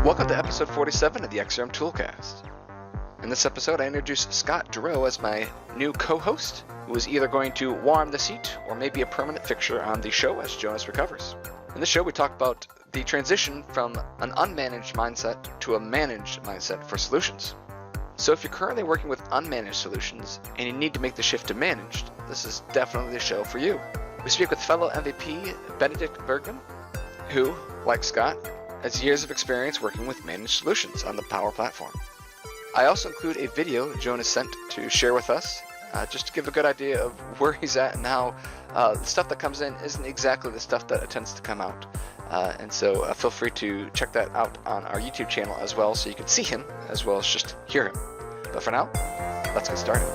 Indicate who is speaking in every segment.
Speaker 1: Welcome to episode 47 of the XRM Toolcast. In this episode, I introduce Scott Durow as my new co-host, who is either going to warm the seat or maybe a permanent fixture on the show as Jonas recovers. In this show, we talk about the transition from an unmanaged mindset to a managed mindset for solutions. So if you're currently working with unmanaged solutions and you need to make the shift to managed, this is definitely the show for you. We speak with fellow MVP Benedikt Bergmann, who, like Scott, has years of experience working with managed solutions on the Power Platform. I also include a video Jonas sent to share with us, just to give a good idea of where he's at and how the stuff that comes in isn't exactly the stuff that tends to come out. And so feel free to check that out on our YouTube channel as well, so you can see him as well as just hear him. But for now, let's get started.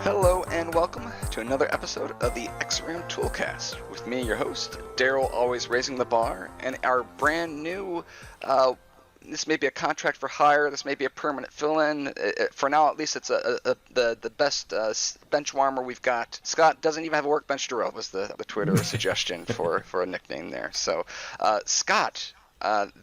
Speaker 1: Hello and welcome to another episode of the XRM Toolcast with me, your host, Daryl, always raising the bar, and our brand new, this may be a contract for hire, this may be a permanent fill-in. For now, at least, it's the best bench warmer we've got. Scott doesn't even have a workbench to row, was the Twitter suggestion for a nickname there. So, Scott,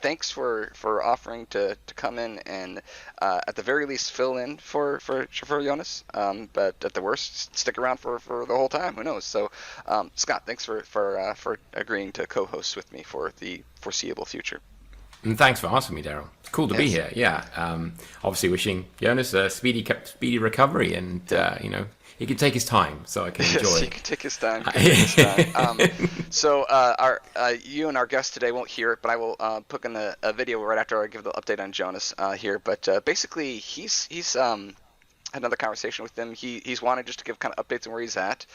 Speaker 1: thanks for offering to come in and at the very least fill in for Jonas, but at the worst stick around for the whole time. Who knows? So Scott, thanks for agreeing to co-host with me for the foreseeable future.
Speaker 2: And thanks for asking me, Daryl. It's cool to be here. Yeah. Obviously wishing Jonas a speedy recovery, and he can take his time, so I can enjoy.
Speaker 1: Yes, he can take his time. So you and our guest today won't hear it, but I will put in a video right after I give the update on Jonas here. But basically, he's had another conversation with him. He's wanted just to give kind of updates on where he's at.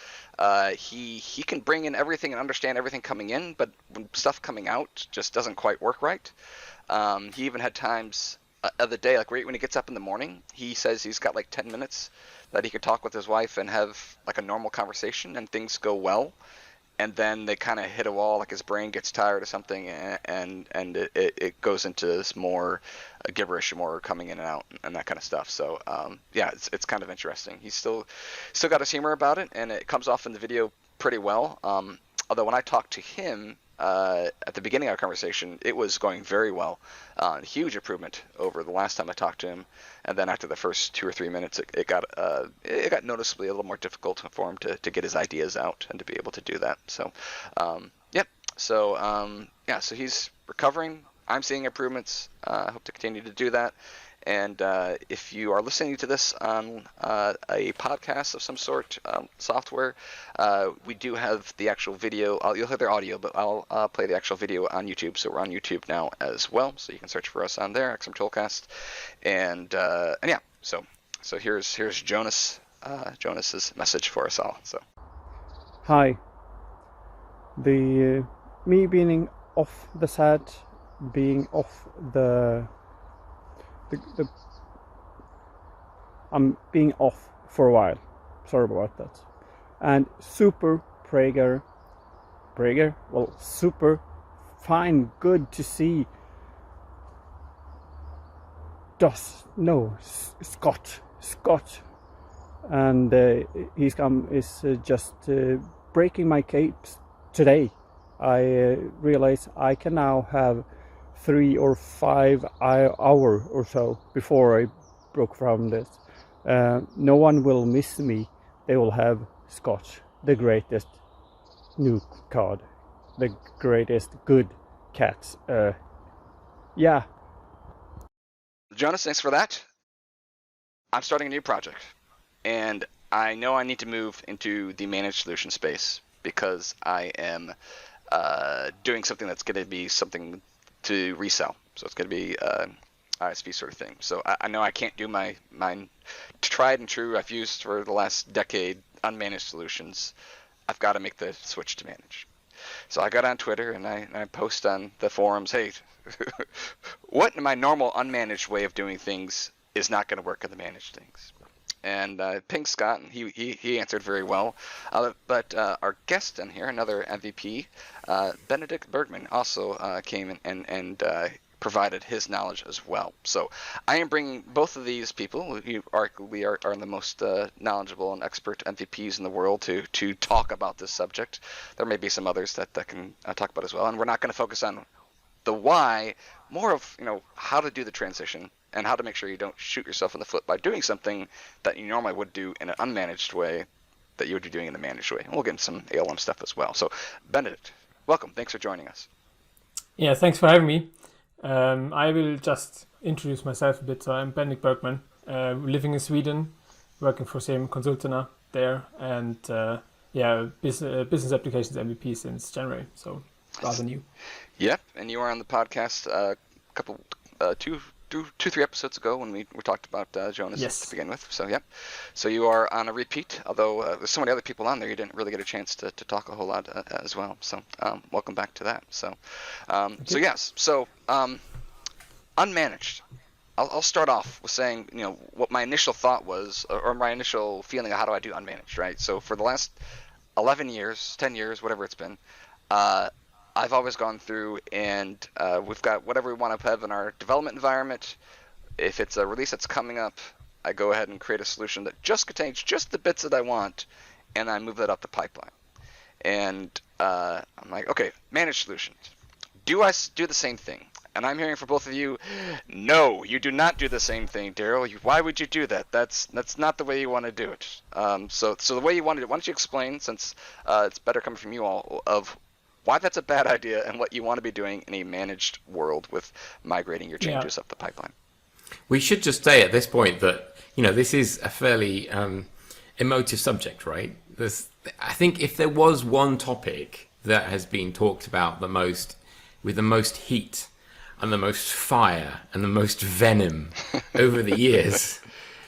Speaker 1: He can bring in everything and understand everything coming in, but when stuff coming out just doesn't quite work right. He even had times of the day, like right when he gets up in the morning, he says he's got like 10 minutes that he could talk with his wife and have like a normal conversation, and things go well. And then they kind of hit a wall, like his brain gets tired of something, and it goes into this more gibberish, more coming in and out, and that kind of stuff. So yeah, it's kind of interesting. He's still got his humor about it, and it comes off in the video pretty well. Although when I talked to him at the beginning of our conversation, it was going very well. Huge improvement over the last time I talked to him. And then after the first 2 or 3 minutes, it got noticeably a little more difficult for him to get his ideas out and to be able to do that. So, yep. So, so he's recovering. I'm seeing improvements. I hope to continue to do that. And if you are listening to this on a podcast of some sort, software, we do have the actual video. You'll hear the audio, but I'll play the actual video on YouTube. So we're on YouTube now as well. So you can search for us on there, XM Toolcast. And yeah, so here's Jonas, Jonas's message for us all. So,
Speaker 3: hi. Me being off the set, being off I'm being off for a while. Sorry about that. And super super fine, good to see. Scott, and is just breaking my capes today. I realize I can now have 3 or 5 hours or so before I broke from this. No one will miss me. They will have Scott, the greatest new card, the greatest good cats. Yeah.
Speaker 1: Jonas, thanks for that. I'm starting a new project, and I know I need to move into the managed solution space because I am doing something that's going to be something to resell. So it's going to be ISV sort of thing. So I know I can't do my tried and true I've used for the last decade unmanaged solutions. I've got to make the switch to managed. So I got on Twitter and I post on the forums, hey, what in my normal unmanaged way of doing things is not going to work in the managed things? And pinged Scott, and he answered very well. But our guest in here, another MVP, Benedikt Bergmann, also came and provided his knowledge as well. So I am bringing both of these people who arguably are the most knowledgeable and expert MVPs in the world to talk about this subject. There may be some others that can talk about as well, and we're not going to focus on the why, more of how to do the transition and how to make sure you don't shoot yourself in the foot by doing something that you normally would do in an unmanaged way that you would be doing in a managed way. And we'll get into some ALM stuff as well. So Benedikt, welcome. Thanks for joining us.
Speaker 4: Yeah, thanks for having me. I will just introduce myself a bit. So I'm Benedikt Bergmann, living in Sweden, working for same Konsulterna there, and business applications MVP since January, so rather new.
Speaker 1: Yep, and you were on the podcast two, 3 episodes ago when we talked about Jonas to begin with. So yep, so you are on a repeat. Although there's so many other people on there, you didn't really get a chance to talk a whole lot as well. So welcome back to that. So unmanaged. I'll start off with saying what my initial thought was, or my initial feeling of how do I do unmanaged, right? So for the last 11 years, 10 years, whatever it's been, I've always gone through and we've got whatever we want to have in our development environment. If it's a release that's coming up, I go ahead and create a solution that just contains just the bits that I want, and I move that up the pipeline. And I'm like, okay, managed solutions. Do I do the same thing? And I'm hearing from both of you, no, you do not do the same thing, Daryl. Why would you do that? That's not the way you want to do it. So the way you want to do it, why don't you explain, since it's better coming from you all, of why that's a bad idea and what you want to be doing in a managed world with migrating your changes up the pipeline.
Speaker 2: We should just say at this point that, this is a fairly emotive subject, right? I think if there was one topic that has been talked about the most, with the most heat and the most fire and the most venom over the years,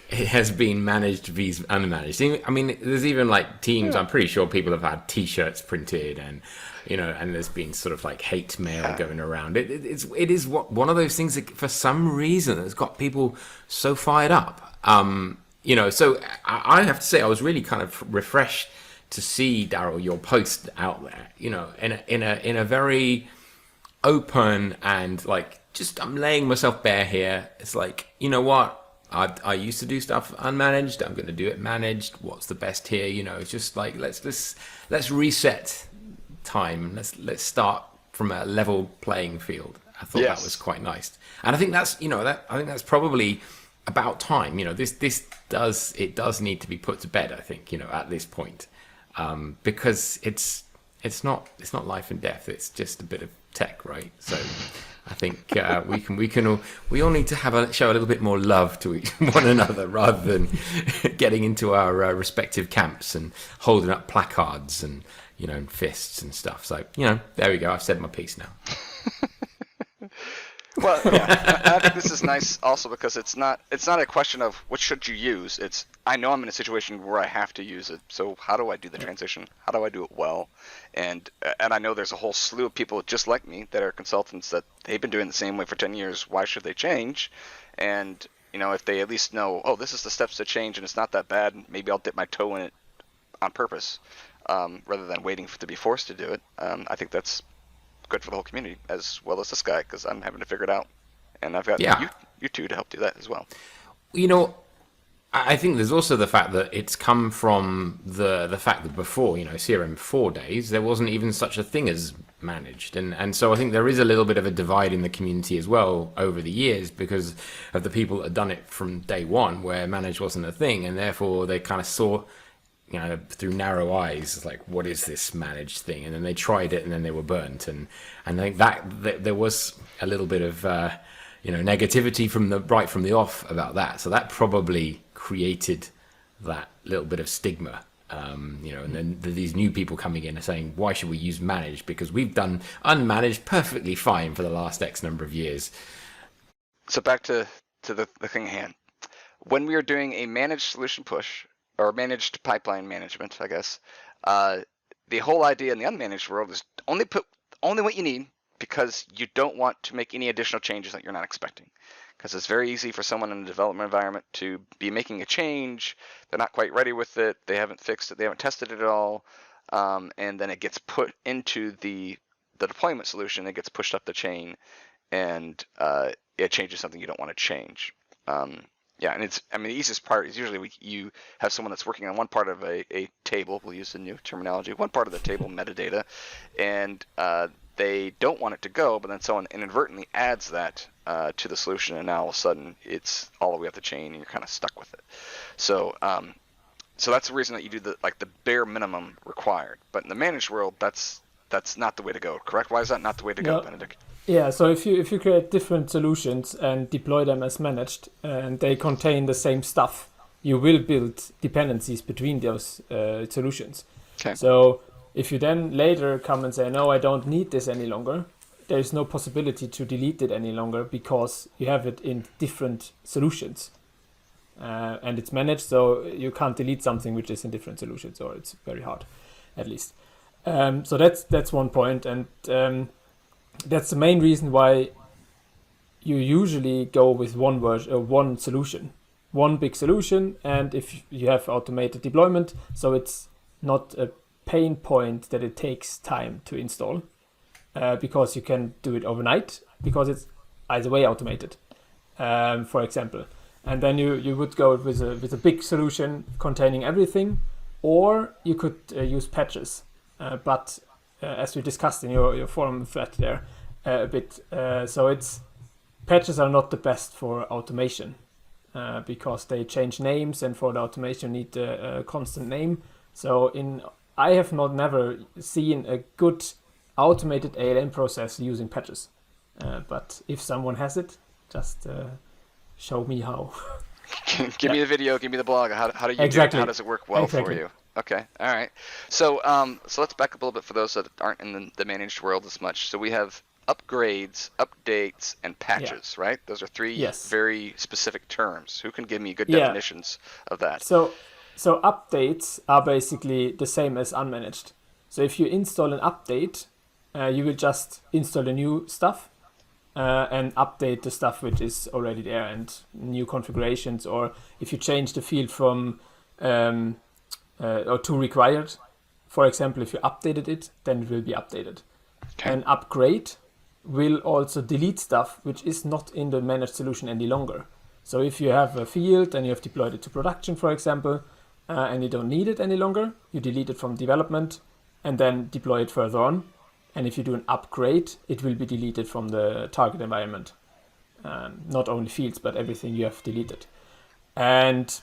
Speaker 2: it has been managed vs unmanaged. I mean, there's even like teams, I'm pretty sure people have had t-shirts printed and, and there's been sort of like hate mail going around. It is one of those things that for some reason has got people so fired up. So I have to say I was really kind of refreshed to see, Daryl, your post out there, in a very open and like, just I'm laying myself bare here. It's like, you know what? I used to do stuff unmanaged. I'm going to do it managed. What's the best here? It's just like let's reset time. Let's start from a level playing field. I thought that was quite nice, and I think that's I think that's probably about time. This does need to be put to bed. I think at this point, because it's not life and death. It's just a bit of tech, right? So. I think we all need to show a little bit more love to one another rather than getting into our respective camps and holding up placards and and fists and stuff. So there we go. I've said my piece now.
Speaker 1: Well, yeah, I think this is nice also because it's not a question of what should you use. It's I know I'm in a situation where I have to use it. So how do I do the transition? How do I do it well? And I know there's a whole slew of people just like me that are consultants that they've been doing the same way for 10 years. Why should they change? And if they at least know, oh, this is the steps to change and it's not that bad, maybe I'll dip my toe in it on purpose rather than waiting to be forced to do it. I think that's good for the whole community as well as this guy because I'm having to figure it out, and I've got you two to help do that as well.
Speaker 2: I think there's also the fact that it's come from the fact that before CRM 4 days there wasn't even such a thing as managed, and so I think there is a little bit of a divide in the community as well over the years because of the people that had done it from day one where managed wasn't a thing, and therefore they kind of saw through narrow eyes, like, what is this managed thing? And then they tried it and then they were burnt. And I think that there was a little bit of, negativity from the off about that. So that probably created that little bit of stigma, and then these new people coming in and saying, why should we use managed? Because we've done unmanaged perfectly fine for the last X number of years.
Speaker 1: So back to the thing at hand. When we are doing a managed solution push, or managed pipeline management, I guess. The whole idea in the unmanaged world is only what you need because you don't want to make any additional changes that you're not expecting. Because it's very easy for someone in a development environment to be making a change, they're not quite ready with it, they haven't fixed it, they haven't tested it at all, and then it gets put into the deployment solution, it gets pushed up the chain, and it changes something you don't want to change. Yeah, and the easiest part is usually you have someone that's working on one part of a table, we'll use the new terminology, one part of the table, metadata, and they don't want it to go, but then someone inadvertently adds that to the solution, and now all of a sudden it's all the way up the chain and you're kind of stuck with it. So so that's the reason that you do the bare minimum required. But in the managed world, that's not the way to go, correct? Why is that not the way to go, Benedikt?
Speaker 4: Yeah, so if you create different solutions and deploy them as managed, and they contain the same stuff, you will build dependencies between those solutions.
Speaker 1: Okay.
Speaker 4: So if you then later come and say, no, I don't need this any longer, there is no possibility to delete it any longer because you have it in different solutions. And it's managed, so you can't delete something which is in different solutions, or it's very hard, at least. So that's one point, and that's the main reason why you usually go with one solution, one big solution, and if you have automated deployment, so it's not a pain point that it takes time to install, because you can do it overnight, because it's either way automated, for example. And then you would go with a big solution containing everything, or you could use patches. But as we discussed in your forum thread there a bit, so patches are not the best for automation, because they change names, and for the automation you need a constant name. So I have never seen a good automated ALM process using patches. But if someone has it, just show me how.
Speaker 1: Give me the video, give me the blog. How do you do it? How does it work well for you? Okay, all right. So so let's back up a little bit for those that aren't in the managed world as much. So we have upgrades, updates, and patches, right? Those are three very specific terms. Who can give me good definitions of that?
Speaker 4: So updates are basically the same as unmanaged. So if you install an update, you will just install the new stuff and update the stuff which is already there, and new configurations, or if you change the field from or to required, for example, if you updated it, then it will be updated.
Speaker 1: Okay.
Speaker 4: An upgrade will also delete stuff which is not in the managed solution any longer. So if you have a field and you have deployed it to production, for example, and you don't need it any longer, you delete it from development and then deploy it further on. And if you do an upgrade, it will be deleted from the target environment. Not only fields, but everything you have deleted. And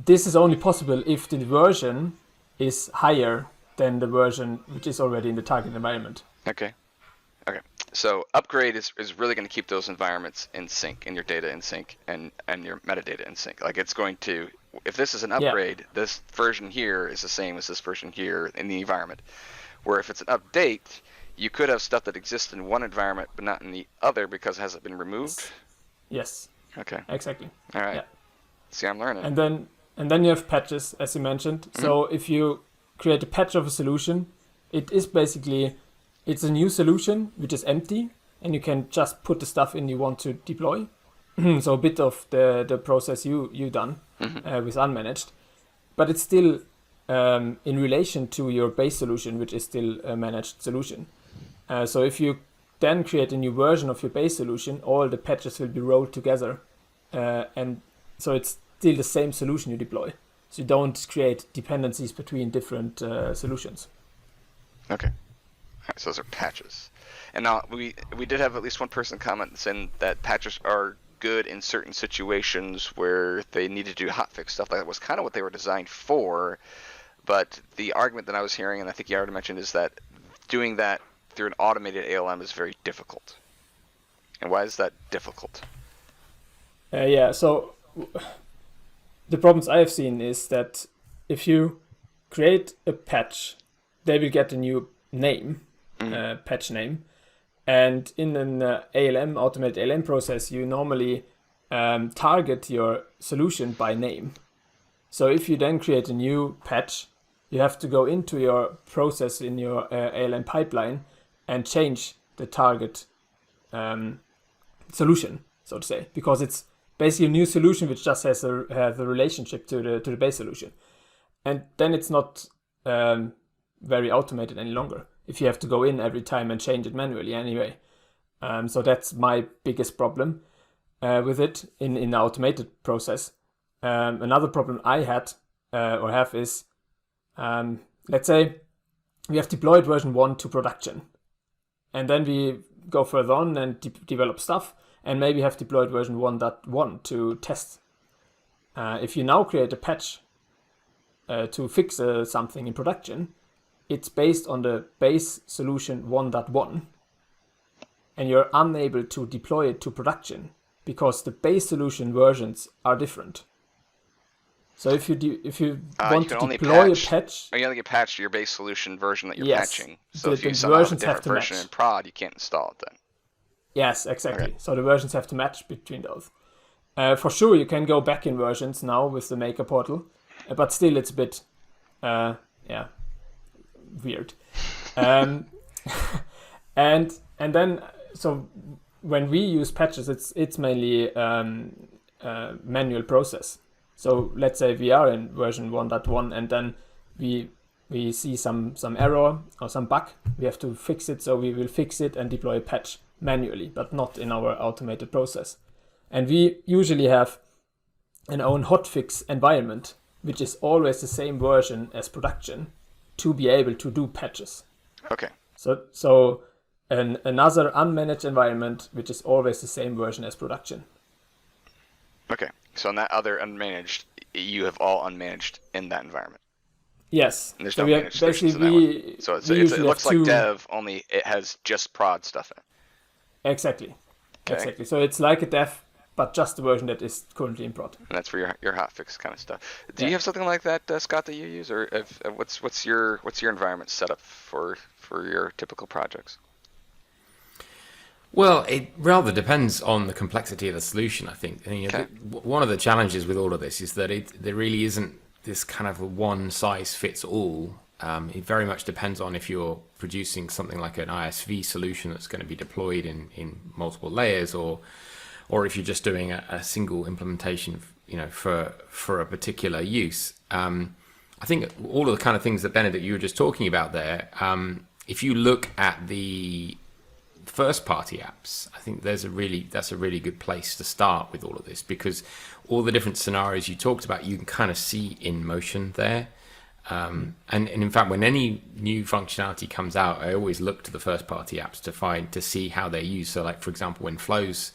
Speaker 4: this is only possible if the version is higher than the version which is already in the target environment.
Speaker 1: Okay. So upgrade is really going to keep those environments in sync, and your data in sync, and your metadata in sync. Like it's going to, if this is an upgrade, this version here is the same as this version here in the environment. Where if it's an update, you could have stuff that exists in one environment but not in the other because it hasn't been removed?
Speaker 4: Yes.
Speaker 1: Okay.
Speaker 4: Exactly.
Speaker 1: All right.
Speaker 4: Yeah.
Speaker 1: See, I'm learning.
Speaker 4: And then you have patches, as you mentioned. Mm-hmm. So if you create a patch of a solution, it is basically, it's a new solution which is empty, and you can just put the stuff in you want to deploy. So a bit of the process you done with unmanaged, but it's still in relation to your base solution, which is still a managed solution. So if you then create a new version of your base solution, all the patches will be rolled together, and so it's still the same solution you deploy. So you don't create dependencies between different solutions.
Speaker 1: Okay. All right, so those are patches. And now we did have at least one person comment saying that patches are good in certain situations where they need to do hotfix stuff. That was kind of what they were designed for. But the argument that I was hearing, and I think you already mentioned, is that doing that through an automated ALM is very difficult. And why is that difficult?
Speaker 4: So the problems I have seen is that if you create a patch, they will get a new name, patch name. And in an ALM, automated ALM process, you normally target your solution by name. So if you then create a new patch, you have to go into your process in your ALM pipeline and change the target solution, so to say, because it's basically a new solution which just has a relationship to the base solution. And then it's not very automated any longer if you have to go in every time and change it manually anyway. So that's my biggest problem with it in the automated process. Another problem I had or have is, let's say we have deployed version 1 to production, and then we go further on and develop stuff, and maybe have deployed version 1.1 to test. If you now create a patch to fix something in production, it's based on the base solution 1.1, and you're unable to deploy it to production because the base solution versions are different. So if you want to deploy a patch,
Speaker 1: you only get patched to your base solution version that you're
Speaker 4: yes,
Speaker 1: patching. So if you
Speaker 4: the
Speaker 1: somehow have a
Speaker 4: versions have
Speaker 1: different
Speaker 4: to
Speaker 1: version
Speaker 4: match.
Speaker 1: in prod, you can't install it then.
Speaker 4: Yes, exactly.
Speaker 1: Okay.
Speaker 4: So the versions have to match between those. For sure, you can go back in versions now with the Maker portal, but still it's a bit, weird. And then so when we use patches, it's mainly manual process. So let's say we are in version 1.1 and then we see some error or some bug. We have to fix it, so we will fix it and deploy a patch manually, but not in our automated process. And we usually have an own hotfix environment, which is always the same version as production, to be able to do patches.
Speaker 1: Okay.
Speaker 4: So another unmanaged environment, which is always the same version as production.
Speaker 1: Okay. So in that other unmanaged, you have all unmanaged in that environment.
Speaker 4: Yes.
Speaker 1: And there's
Speaker 4: So
Speaker 1: no
Speaker 4: we have
Speaker 1: managed solutions in that one. So it looks like dev, only it has just prod stuff in it.
Speaker 4: Exactly.
Speaker 1: Okay.
Speaker 4: Exactly. So it's like a dev, but just the version that is currently in prod.
Speaker 1: And that's for your hotfix kind of stuff. Do you have something like that, Scott, that you use, or what's your environment set up for your typical projects?
Speaker 2: Well, it rather depends on the complexity of the solution, I think. And,
Speaker 1: Okay.
Speaker 2: One of the challenges with all of this is that there really isn't this kind of a one-size-fits-all. It very much depends on if you're producing something like an ISV solution that's going to be deployed in multiple layers, or if you're just doing a single implementation, for a particular use. I think all of the kind of things that Benedikt you were just talking about there. If you look at the first-party apps, I think that's a really good place to start with all of this, because all the different scenarios you talked about, you can kind of see in motion there. And in fact, when any new functionality comes out, I always look to the first-party apps to see how they're used. So, like for example, when flows,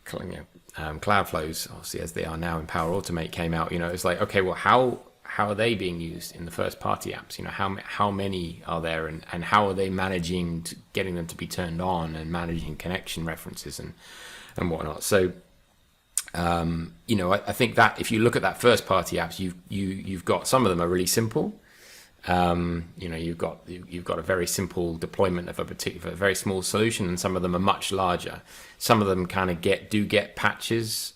Speaker 2: Cloud Flows, obviously as they are now in Power Automate, came out, it's like, okay, well, how are they being used in the first-party apps? How many are there, and how are they managing getting them to be turned on and managing connection references and whatnot? So, I think that if you look at that first-party apps, you've got some of them are really simple. You've got a very simple deployment of a very small solution, and some of them are much larger. Some of them kind of get patches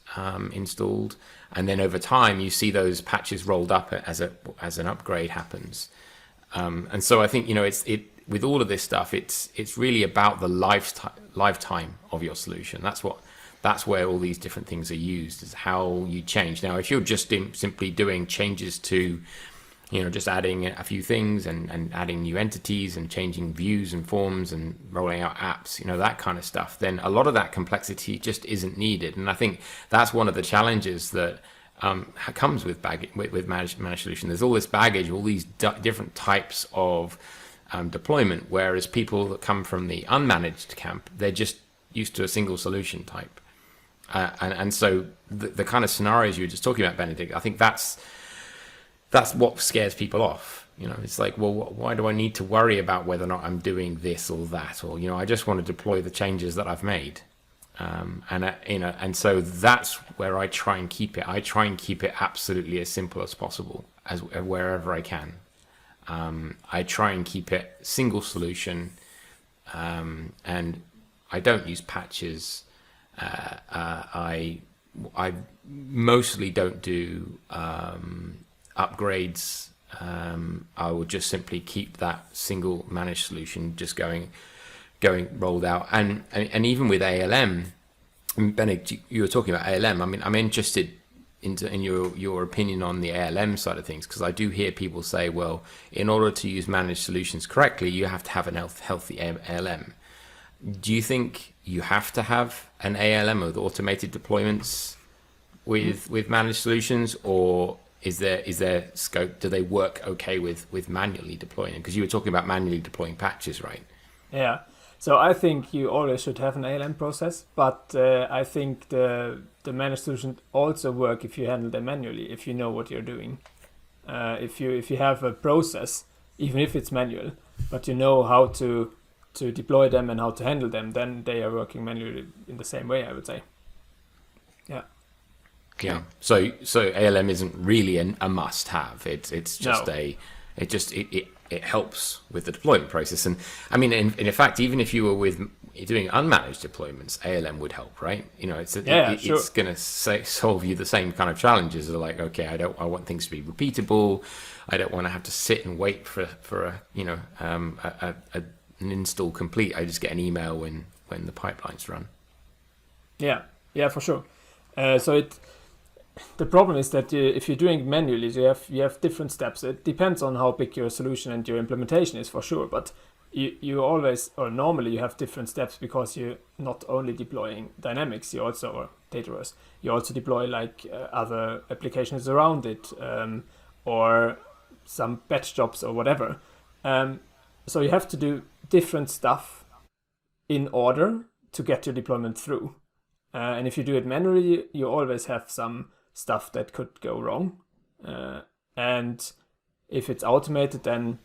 Speaker 2: installed, and then over time you see those patches rolled up as an upgrade happens. And so I think with all of this stuff, it's really about the lifetime of your solution. That's where all these different things are used, is how you change. Now, if you're just simply doing changes to, just adding a few things and adding new entities and changing views and forms and rolling out apps, that kind of stuff, then a lot of that complexity just isn't needed. And I think that's one of the challenges that comes with managed solution. There's all this baggage, all these different types of deployment, whereas people that come from the unmanaged camp, they're just used to a single solution type. And so the kind of scenarios you were just talking about, Benedikt, I think that's what scares people off. It's like, well, why do I need to worry about whether or not I'm doing this or that? Or, I just want to deploy the changes that I've made. And so that's where I try and keep it. I try and keep it absolutely as simple as possible, as wherever I can. I try and keep it single solution, and I don't use patches. I mostly don't do upgrades. I will just simply keep that single managed solution just going rolled out. And even with ALM, Benedikt, you were talking about ALM. I mean, I'm interested in your opinion on the ALM side of things, because I do hear people say, well, in order to use managed solutions correctly, you have to have an healthy ALM. do you think you have to have an ALM with automated deployments with managed solutions, or is there scope? Do they work okay with manually deploying? Because you were talking about manually deploying patches, right?
Speaker 4: Yeah. So I think you always should have an ALM process, but I think the managed solution also work if you handle them manually, if you know what you're doing. If you have a process, even if it's manual, but you know how to deploy them and how to handle them, then they are working manually in the same way, I would say. Yeah.
Speaker 2: Yeah. So ALM isn't really a must-have. It's just
Speaker 4: No.
Speaker 2: it helps with the deployment process. And I mean, in fact, even if you were doing unmanaged deployments, ALM would help, right? You know,
Speaker 4: Sure.
Speaker 2: it's going to solve you the same kind of challenges. They're like, okay, I want things to be repeatable. I don't want to have to sit and wait for an install complete. I just get an email when the pipelines run.
Speaker 4: Yeah, for sure. The problem is that if you're doing it manually, you have different steps. It depends on how big your solution and your implementation is, for sure. But you always, or normally, you have different steps because you're not only deploying Dynamics, or Dataverse. You also deploy like other applications around it, or some batch jobs or whatever. So you have to do different stuff in order to get your deployment through. And if you do it manually, you always have some stuff that could go wrong. And if it's automated, then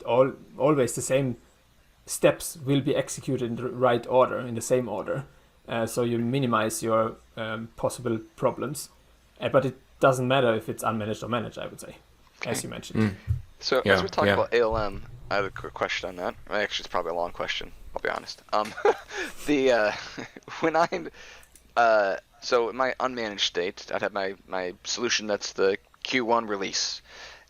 Speaker 4: always the same steps will be executed in the right order, in the same order. So you minimize your possible problems. But it doesn't matter if it's unmanaged or managed, I would say, as you mentioned.
Speaker 1: So as we talk about ALM, I have a quick question on that. Actually, it's probably a long question, I'll be honest. So in my unmanaged state, I'd have my solution that's the Q1 release,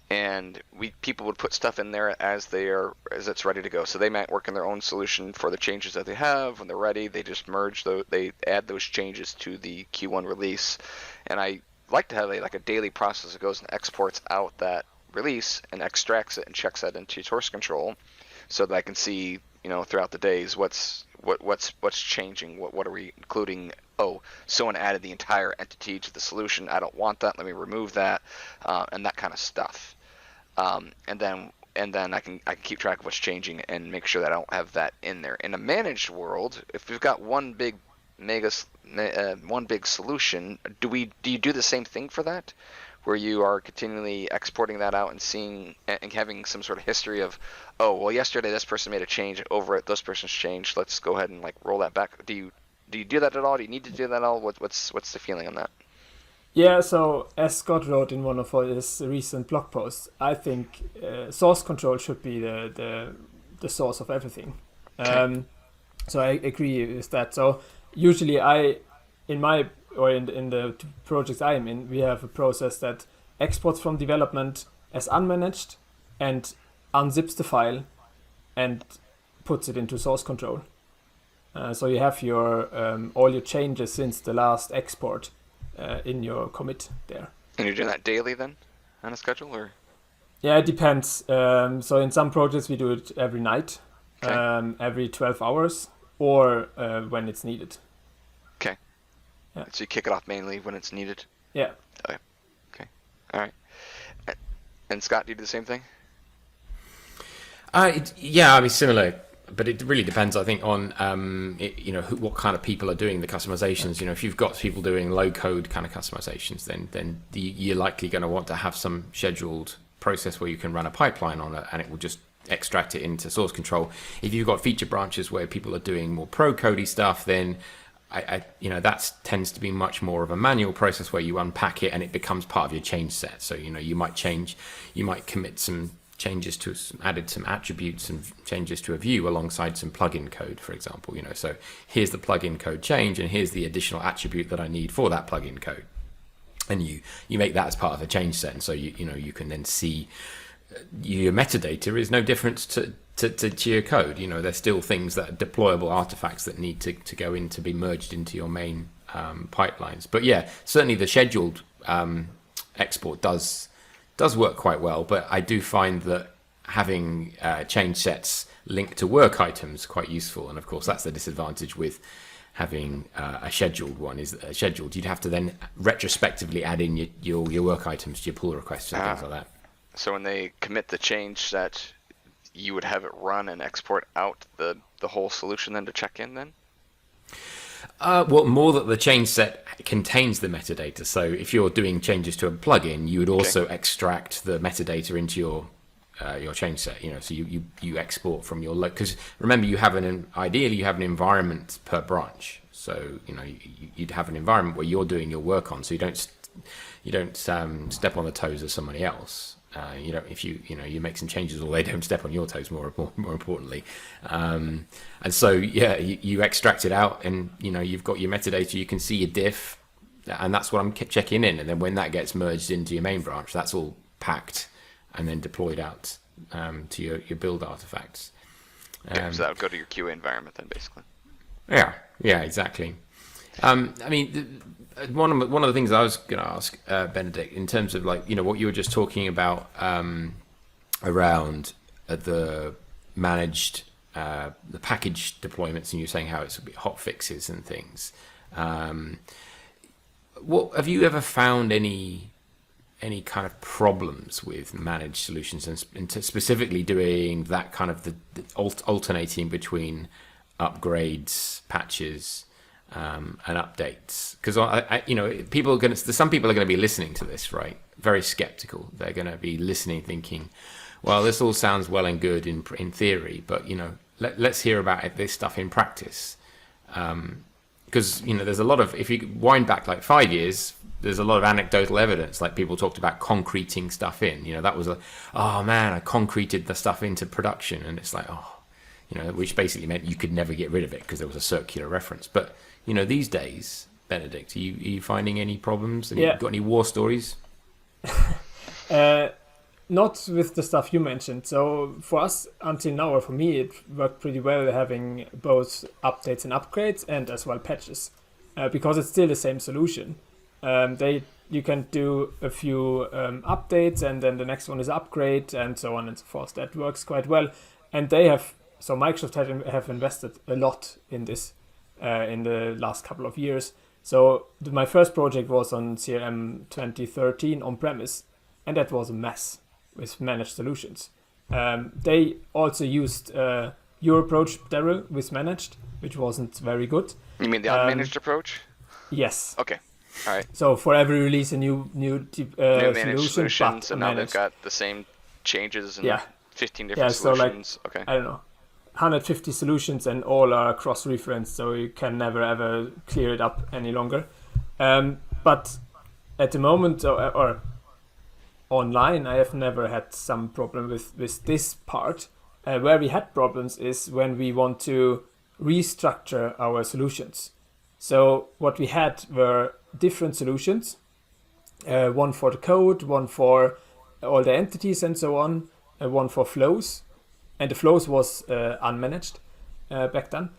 Speaker 1: and people would put stuff in there as it's ready to go. So they might work in their own solution for the changes that they have. When they're ready, they just merge they add those changes to the Q1 release. And I like to have a daily process that goes and exports out that release and extracts it and checks that into source control, so that I can see throughout the days what's changing, what are we including. Oh, someone added the entire entity to the solution. I don't want that. Let me remove that, and that kind of stuff. And then I can keep track of what's changing and make sure that I don't have that in there. In a managed world, if we've got one big solution, do you do the same thing for that, where you are continually exporting that out and seeing and having some sort of history of, oh, well, yesterday this person made a change over it, this person's changed, let's go ahead and roll that back. Do you do that at all? Do you need to do that at all? What's the feeling on that?
Speaker 4: Yeah, so as Scott wrote in one of his recent blog posts, I think source control should be the source of everything.
Speaker 1: Okay.
Speaker 4: So I agree with that. So usually in the projects I am in, we have a process that exports from development as unmanaged and unzips the file and puts it into source control. So you have your all your changes since the last export in your commit there.
Speaker 1: And you're doing that daily then, on a schedule, or?
Speaker 4: Yeah, it depends. So in some projects we do it every night,
Speaker 1: Okay.
Speaker 4: every 12 hours, or when it's needed.
Speaker 1: Okay.
Speaker 4: Yeah.
Speaker 1: So you kick it off mainly when it's needed.
Speaker 4: Yeah.
Speaker 1: Okay. All right. And Scott, do you do the same thing?
Speaker 2: Similar, but it really depends, I think, on what kind of people are doing the customizations. If you've got people doing low code kind of customizations, then you're likely going to want to have some scheduled process where you can run a pipeline on it, and it will just extract it into source control. If you've got feature branches where people are doing more pro codey stuff, then that tends to be much more of a manual process where you unpack it and it becomes part of your change set. So you might commit some changes added some attributes and changes to a view alongside some plugin code, for example. So here's the plugin code change, and here's the additional attribute that I need for that plugin code, and you make that as part of a change set. And so you can then see your metadata is no different to your code. There's still things that are deployable artifacts that need to go in to be merged into your main pipelines. But yeah, certainly the scheduled export does work quite well, but I do find that having change sets linked to work items quite useful. And of course, that's the disadvantage with having a scheduled one. Is scheduled, you'd have to then retrospectively add in your work items to your pull requests and things like that.
Speaker 1: So when they commit the change set, you would have it run and export out the whole solution then to check in then?
Speaker 2: Well, more that the change set contains the metadata. So if you're doing changes to a plugin, you would also extract the metadata into your change set. So you export from your because remember ideally you have an environment per branch. So you'd have an environment where you're doing your work on, so you don't step on the toes of somebody else. If you make some changes, or they don't step on your toes. More importantly, and so you extract it out, and you've got your metadata. You can see your diff, and that's what I'm checking in. And then when that gets merged into your main branch, that's all packed and then deployed out to your build artifacts.
Speaker 1: So that would go to your QA environment then, basically.
Speaker 2: Yeah, exactly. One of the things I was going to ask Benedikt, in terms of what you were just talking about around the managed the package deployments, and you were saying how it's a bit hot fixes and things. What have you ever found any kind of problems with managed solutions, and specifically doing that kind of the alternating between upgrades, patches, and updates? Because some people are going to be listening to this, right? Very skeptical. They're going to be listening, thinking, "Well, this all sounds well and good in theory, but let's hear about this stuff in practice." Because there's a lot of, if you wind back like 5 years, there's a lot of anecdotal evidence. Like people talked about concreting stuff in. That was I concreted the stuff into production, and it's like which basically meant you could never get rid of it because there was a circular reference. But these days, Benedikt, are you finding any problems? And you got any war stories?
Speaker 4: Not with the stuff you mentioned. So for us, until now, or for me, it worked pretty well having both updates and upgrades, and as well patches, because it's still the same solution. You can do a few updates, and then the next one is upgrade, and so on and so forth. That works quite well, and Microsoft have invested a lot in this in the last couple of years. So my first project was on CRM 2013 on-premise, and that was a mess with managed solutions. They also used your approach, Daryl, with managed, which wasn't very good.
Speaker 1: You mean the unmanaged approach?
Speaker 4: Yes.
Speaker 1: Okay. All right.
Speaker 4: So for every release, a new
Speaker 1: managed solution, so now
Speaker 4: managed.
Speaker 1: they've got the same changes and 15 different
Speaker 4: so
Speaker 1: solutions.
Speaker 4: Like,
Speaker 1: okay.
Speaker 4: I don't know, 150 solutions, and all are cross-referenced, so you can never ever clear it up any longer. But at the moment, or online, I have never had some problem with this part. Where we had problems is when we want to restructure our solutions. So what we had were different solutions, one for the code, one for all the entities and so on, one for flows, and the flows was unmanaged back then.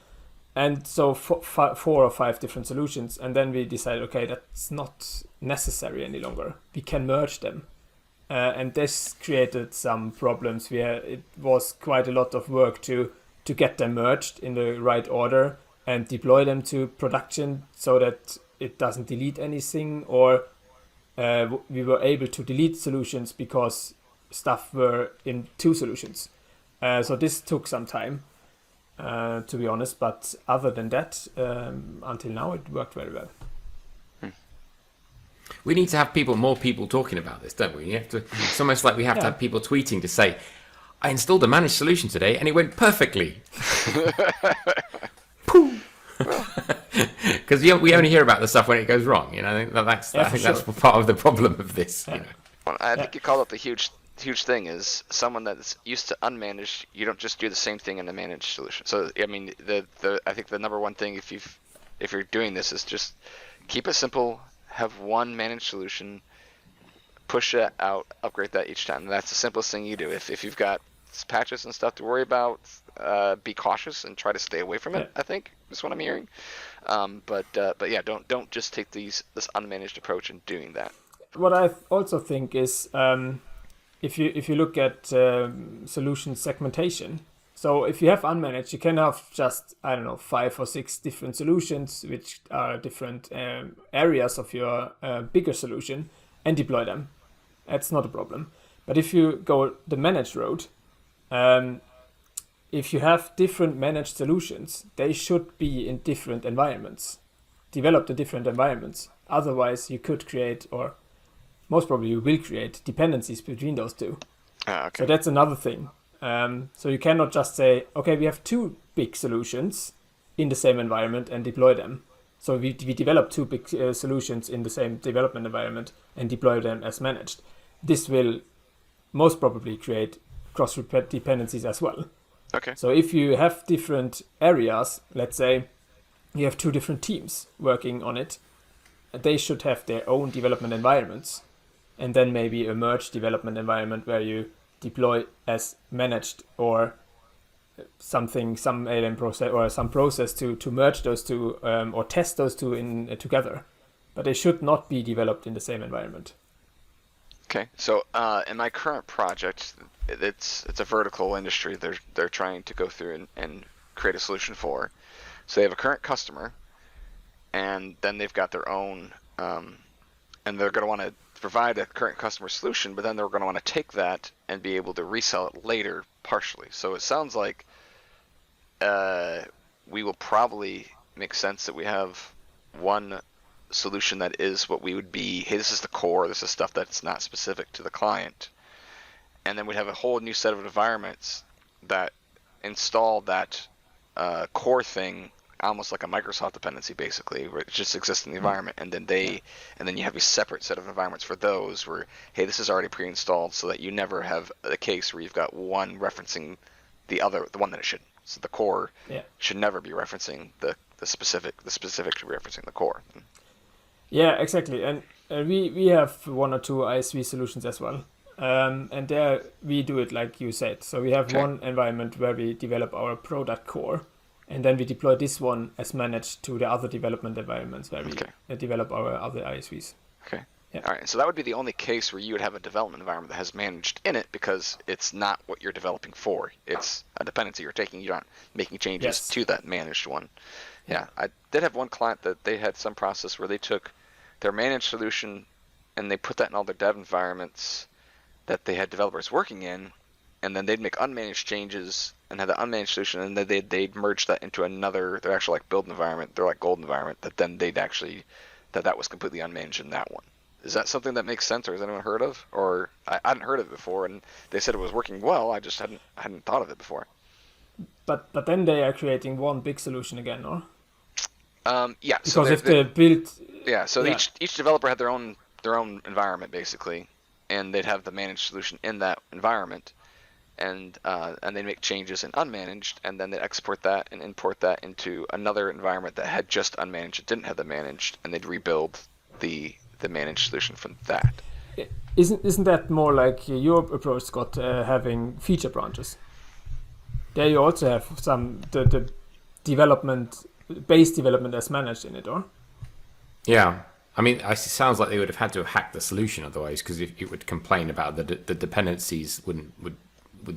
Speaker 4: And so 4 or 5 different solutions, and then we decided, okay, that's not necessary any longer. We can merge them. And this created some problems where it was quite a lot of work to get them merged in the right order and deploy them to production so that it doesn't delete anything, or we were able to delete solutions because stuff were in 2 solutions. So this took some time, to be honest, but other than that, until now, it worked very well.
Speaker 2: We need to have more people talking about this, don't we? It's almost like we have to have people tweeting to say, "I installed a managed solution today and it went perfectly." Because we only hear about the stuff when it goes wrong. I think that's part of the problem of this.
Speaker 1: Well, I think you call it the huge thing is someone that's used to unmanaged. You don't just do the same thing in a managed solution. So I mean, I think the number one thing if you're doing this is just keep it simple. Have one managed solution, push it out, upgrade that each time. And that's the simplest thing you do. If you've got patches and stuff to worry about, be cautious and try to stay away from it. I think is what I'm hearing. But yeah, don't just take this unmanaged approach in doing that.
Speaker 4: What I also think is if you look at solution segmentation, so if you have unmanaged, you can have just, I don't know, 5 or 6 different solutions which are different areas of your bigger solution and deploy them. That's not a problem. But if you go the managed road, if you have different managed solutions, they should be in different environments, developed in different environments. Otherwise, you could create, or most probably you will create, dependencies between those two.
Speaker 1: Okay.
Speaker 4: So that's another thing. So you cannot just say, okay, we have 2 big solutions in the same environment and deploy them. So we develop 2 big solutions in the same development environment and deploy them as managed. This will most probably create cross dependencies as well.
Speaker 1: Okay.
Speaker 4: So if you have different areas, let's say you have 2 different teams working on it, they should have their own development environments, and then maybe a merged development environment where you deploy as managed, or some alien process or some process to merge those 2 or test those 2 in together. But they should not be developed in the same environment.
Speaker 1: Okay, so in my current project, it's a vertical industry they're trying to go through and create a solution for. So they have a current customer, and then they've got their own, and they're going to want to provide a current customer solution, but then they're going to want to take that and be able to resell it later partially. So it sounds like we will probably make sense that we have one solution that is what we would be, hey, this is the core, this is stuff that's not specific to the client. And then we'd have a whole new set of environments that install that core thing, almost like a Microsoft dependency, basically, where it just exists in the environment. And then you have a separate set of environments for those where, hey, this is already pre-installed, so that you never have a case where you've got one referencing the one that it shouldn't. So the core should never be referencing the specific should be referencing the core.
Speaker 4: Yeah, exactly. And we have 1 or 2 ISV solutions as well. And there we do it like you said. So we have one environment where we develop our product core, and then we deploy this one as managed to the other development environments where we develop our other ISVs.
Speaker 1: Okay.
Speaker 4: Yeah.
Speaker 1: All right. So that would be the only case where you would have a development environment that has managed in it, because it's not what you're developing for. It's a dependency you're taking. You're not making changes to that managed one. Yeah. I did have one client that they had some process where they took their managed solution and they put that in all their dev environments that they had developers working in, and then they'd make unmanaged changes and have the unmanaged solution, and then they'd merge that into another, their actual like build environment, their like gold environment, that then they'd actually, that was completely unmanaged in that one. Is that something that makes sense, or has anyone heard of? Or I hadn't heard of it before, and they said it was working well, I just hadn't thought of it before.
Speaker 4: But then they are creating one big solution again, or?
Speaker 1: Yeah.
Speaker 4: Because so if they build...
Speaker 1: Yeah, so each developer had their own environment, basically, and they'd have the managed solution in that environment, and they'd make changes in unmanaged, and then they'd export that and import that into another environment that had just unmanaged, it didn't have the managed, and they'd rebuild the managed solution from that.
Speaker 4: Isn't that more like your approach, Scott, having feature branches? There you also have some the base development as managed in it, or?
Speaker 2: Yeah. I mean, it sounds like they would have had to have hacked the solution otherwise, because it would complain about the dependencies wouldn't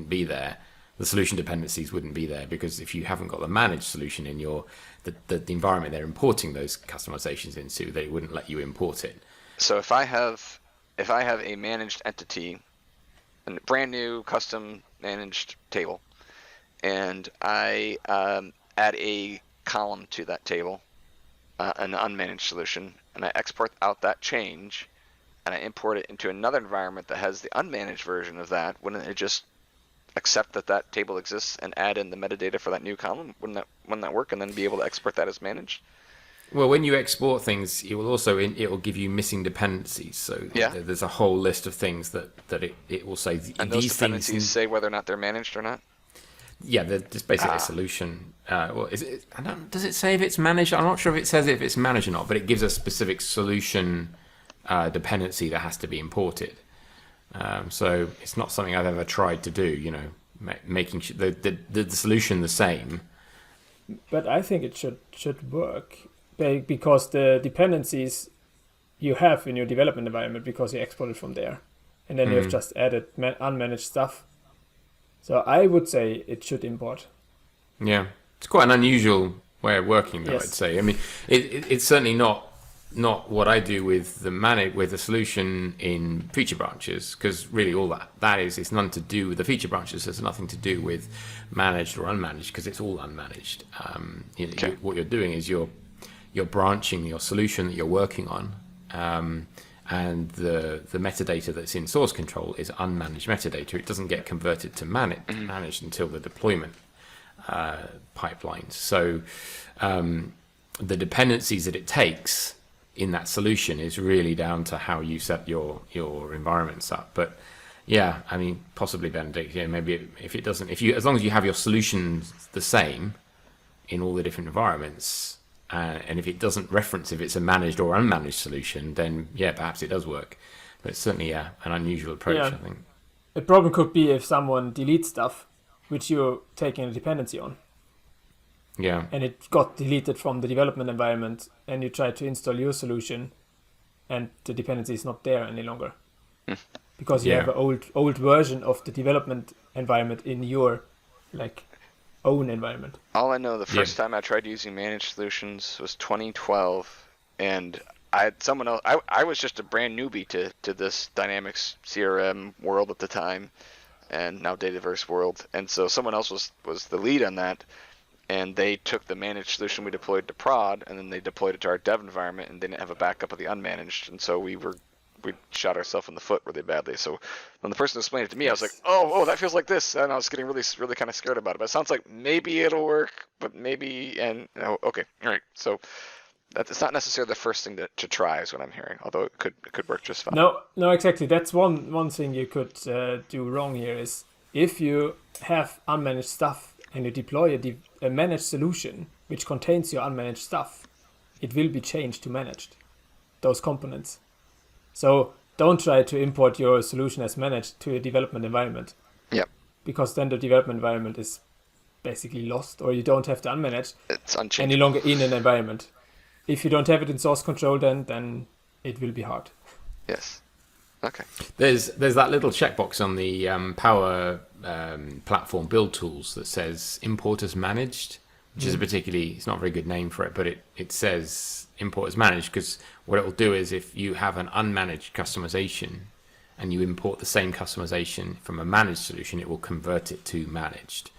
Speaker 2: be there. The solution dependencies wouldn't be there, because if you haven't got the managed solution in the environment they're importing those customizations into, they wouldn't let you import it.
Speaker 1: So if I have a managed entity, a brand new custom managed table, and I add a column to that table, an unmanaged solution, and I export out that change, and I import it into another environment that has the unmanaged version of that, wouldn't it just accept that table exists and add in the metadata for that new column? Wouldn't that work, and then be able to export that as managed?
Speaker 2: Well, when you export things, it will also it will give you missing dependencies. So there's a whole list of things that it will say.
Speaker 1: And those dependencies say whether or not they're managed or not?
Speaker 2: Yeah, they're just basically a solution. Well, does it say if it's managed? I'm not sure if it says if it's managed or not, but it gives a specific solution dependency that has to be imported. So it's not something I've ever tried to do, making sure the solution the same.
Speaker 4: But I think it should work, because the dependencies you have in your development environment, because you export it from there, and then you've just added unmanaged stuff. So I would say it should import.
Speaker 2: Yeah, it's quite an unusual way of working, though.
Speaker 4: Yes.
Speaker 2: I'd say. I mean, it's certainly not what I do with the solution in feature branches, because really all that is, it's nothing to do with the feature branches. There's nothing to do with managed or unmanaged, because it's all unmanaged. What you're doing is you're branching your solution that you're working on, and the metadata that's in source control is unmanaged metadata. It doesn't get converted to managed until the deployment pipelines. So the dependencies that it takes in that solution is really down to how you set your environments up. But yeah, I mean, possibly Benedikt, maybe as long as you have your solutions the same in all the different environments, and if it doesn't reference if it's a managed or unmanaged solution, then yeah, perhaps it does work. But it's certainly an unusual approach, I think.
Speaker 4: A problem could be if someone deletes stuff which you're taking a dependency on.
Speaker 2: Yeah.
Speaker 4: And it got deleted from the development environment, and you try to install your solution, and the dependency is not there any longer. Because you have an old version of the development environment in your own environment.
Speaker 1: All I know, the first time I tried using managed solutions was 2012, and I had someone else. I was just a brand newbie to this Dynamics CRM world at the time, and now Dataverse world. And so someone else was the lead on that, and they took the managed solution we deployed to prod, and then they deployed it to our dev environment, and didn't have a backup of the unmanaged, and so we shot ourselves in the foot really badly. So when the person explained it to me, I was like, oh, that feels like this, and I was getting really, really kind of scared about it. But it sounds like maybe it'll work, but maybe, and okay, all right. So it's not necessarily the first thing to try, is what I'm hearing. Although it could work just fine.
Speaker 4: No, exactly. That's one thing you could do wrong here is if you have unmanaged stuff and you deploy a managed solution which contains your unmanaged stuff, it will be changed to managed, those components. So don't try to import your solution as managed to a development environment.
Speaker 1: Yep.
Speaker 4: Because then the development environment is basically lost, or you don't have the unmanaged
Speaker 1: It's unchangeable.
Speaker 4: any longer in an environment. If you don't have it in source control, then it will be hard.
Speaker 1: Yes. Okay.
Speaker 2: There's that little checkbox on the Power Platform build tools that says import as managed, which is it's not a very good name for it, but it says import as managed, because what it will do is if you have an unmanaged customization and you import the same customization from a managed solution, it will convert it to managed.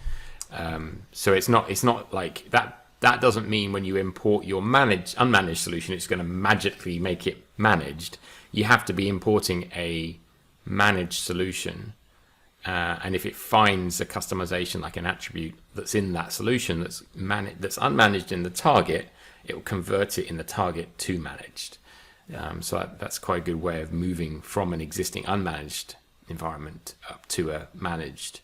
Speaker 2: So it's not like that. That doesn't mean when you import your unmanaged solution, it's going to magically make it managed. You have to be importing a managed solution, and if it finds a customization like an attribute that's in that solution that's unmanaged in the target, it will convert it in the target to managed. So that's quite a good way of moving from an existing unmanaged environment up to a managed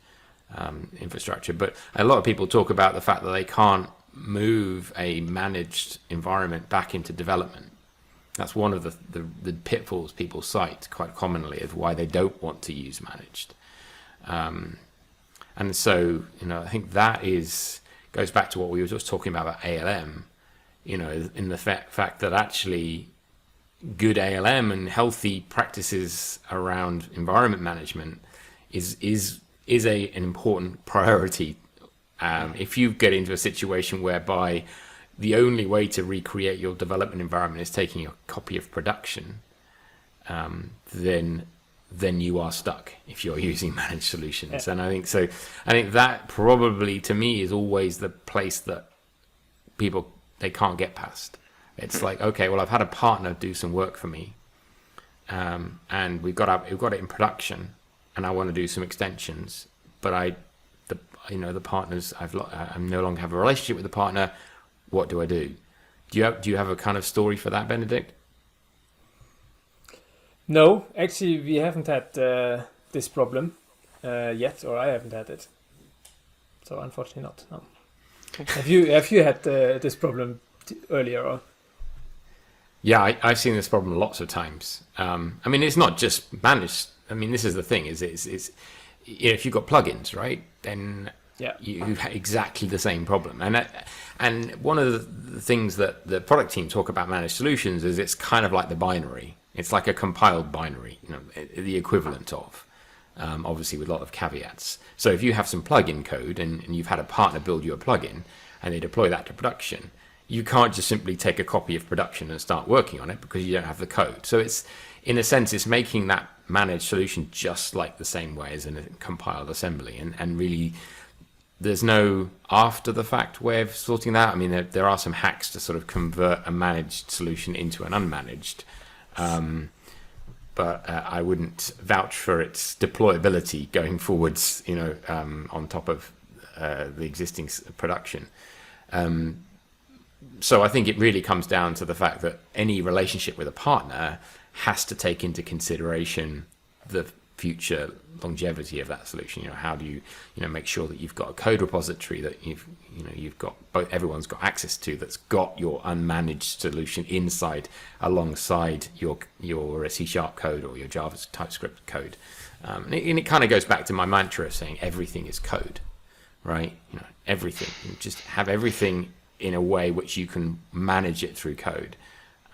Speaker 2: infrastructure. But a lot of people talk about the fact that they can't move a managed environment back into development. That's one of the pitfalls people cite quite commonly of why they don't want to use managed. And so, I think that goes back to what we were just talking about ALM, in the fact that actually good ALM and healthy practices around environment management is an important priority. If you get into a situation whereby the only way to recreate your development environment is taking a copy of production, then you are stuck if you're using managed solutions. And I think that probably to me is always the place that people, they can't get past. It's like, okay, well, I've had a partner do some work for me, and we've got it in production, and I want to do some extensions, but the partners, I no longer have a relationship with the partner. What do I do? Do you have a kind of story for that, Benedikt?
Speaker 4: No, actually, we haven't had this problem yet, or I haven't had it. So unfortunately, not. No. Okay. Have you had this problem earlier? Or?
Speaker 2: Yeah, I've seen this problem lots of times. It's not just managed. This is the thing: is if you've got plugins, right? Then you have exactly the same problem. And one of the things that the product team talk about managed solutions is it's kind of like the binary. It's like a compiled binary, the equivalent of, obviously with a lot of caveats. So if you have some plugin code and you've had a partner build you a plugin and they deploy that to production, you can't just simply take a copy of production and start working on it because you don't have the code. So it's, in a sense, it's making that managed solution just like the same way as in a compiled assembly. And really, there's no after the fact way of sorting that. I mean, there are some hacks to sort of convert a managed solution into an unmanaged. But I wouldn't vouch for its deployability going forwards, on top of the existing production. So I think it really comes down to the fact that any relationship with a partner has to take into consideration the future longevity of that solution. How do you make sure that you've got a code repository that you've got everyone's got access to, that's got your unmanaged solution inside alongside your C# code or your Java TypeScript code. And it kind of goes back to my mantra of saying everything is code, right? Everything. You just have everything in a way which you can manage it through code.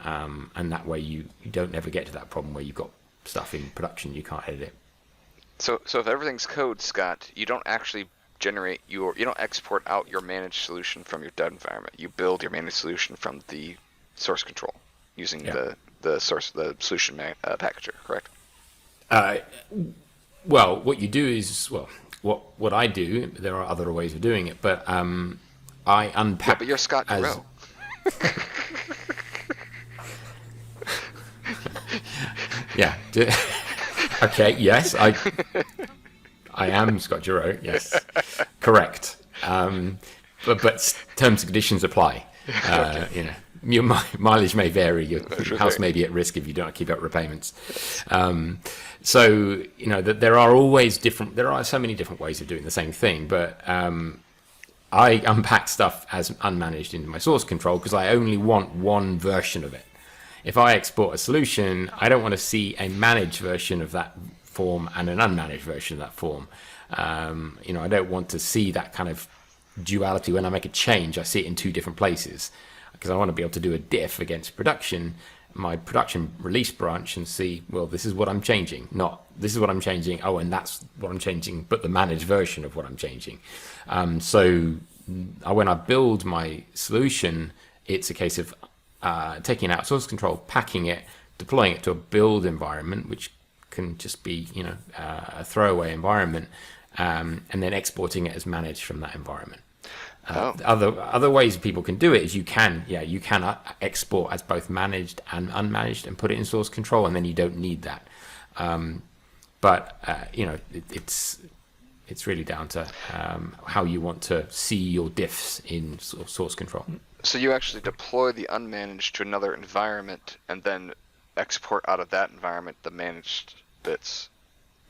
Speaker 2: And that way you don't ever get to that problem where you've got stuff in production, you can't edit it.
Speaker 1: So if everything's code, Scott, you don't actually you don't export out your managed solution from your dev environment. You build your managed solution from the source control using the solution packager, correct?
Speaker 2: Well, what you do is, what I do, there are other ways of doing it, but I unpack.
Speaker 1: Yeah, but you're Scott Giroux.
Speaker 2: Yeah. Okay. Yes, I am Scott Giroux. Yes, correct. But terms and conditions apply. Your mileage may vary. Your house may be at risk if you don't keep up repayments. So there are so many different ways of doing the same thing. But I unpack stuff as unmanaged into my source control because I only want one version of it. If I export a solution, I don't want to see a managed version of that form and an unmanaged version of that form. I don't want to see that kind of duality. When I make a change, I see it in two different places because I want to be able to do a diff against production, my production release branch, and see, well, this is what I'm changing, not this is what I'm changing. Oh, and that's what I'm changing, but the managed version of what I'm changing. So when I build my solution, it's a case of taking out source control, packing it, deploying it to a build environment, which can just be, a throwaway environment, and then exporting it as managed from that environment. Other ways people can do it is you can export as both managed and unmanaged and put it in source control, and then you don't need that. It's really down to how you want to see your diffs in source control.
Speaker 1: So you actually deploy the unmanaged to another environment and then export out of that environment the managed bits.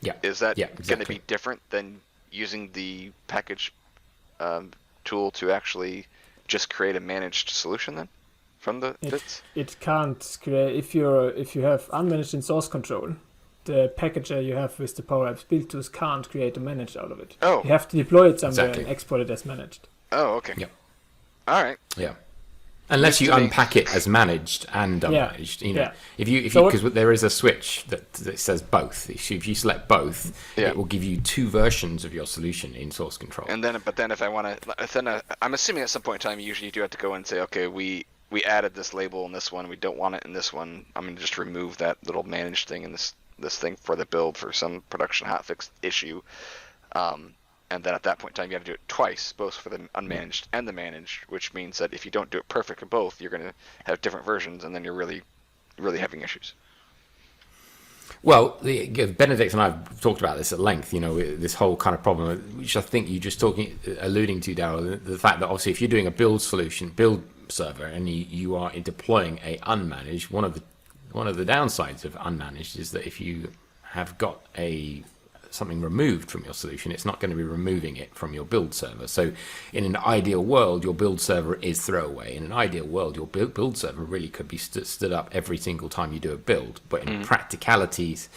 Speaker 2: Yeah.
Speaker 1: Is that
Speaker 2: exactly
Speaker 1: going to be different than using the package tool to actually just create a managed solution then from the bits?
Speaker 4: It can't create if you have unmanaged in source control. The packager you have with the Power Apps build tools can't create a managed out of it.
Speaker 1: Oh.
Speaker 4: You have to deploy it somewhere
Speaker 2: Exactly.
Speaker 4: and export it as managed.
Speaker 1: Oh, okay.
Speaker 2: Yep.
Speaker 1: All right.
Speaker 2: Yeah. Unless you unpack it as managed and unmanaged, if you because there is a switch that says both. If you select both, it will give you two versions of your solution in source control.
Speaker 1: And then, if I want to, I'm assuming at some point in time, you usually do have to go and say, okay, we added this label in this one, we don't want it in this one. I'm going to just remove that little managed thing in this thing for the build for some production hotfix issue. And then at that point in time, you have to do it twice, both for the unmanaged and the managed, which means that if you don't do it perfect in both, you're going to have different versions, and then you're really, really having issues.
Speaker 2: Well, Benedikt and I have talked about this at length, this whole kind of problem, which I think you're just alluding to, Daryl, the fact that obviously if you're doing a build server, and you are deploying a unmanaged, one of the downsides of unmanaged is that if you have got something removed from your solution, it's not going to be removing it from your build server. So in an ideal world, your build server is throwaway. In an ideal world, your build server really could be stood up every single time you do a build. But in practicalities,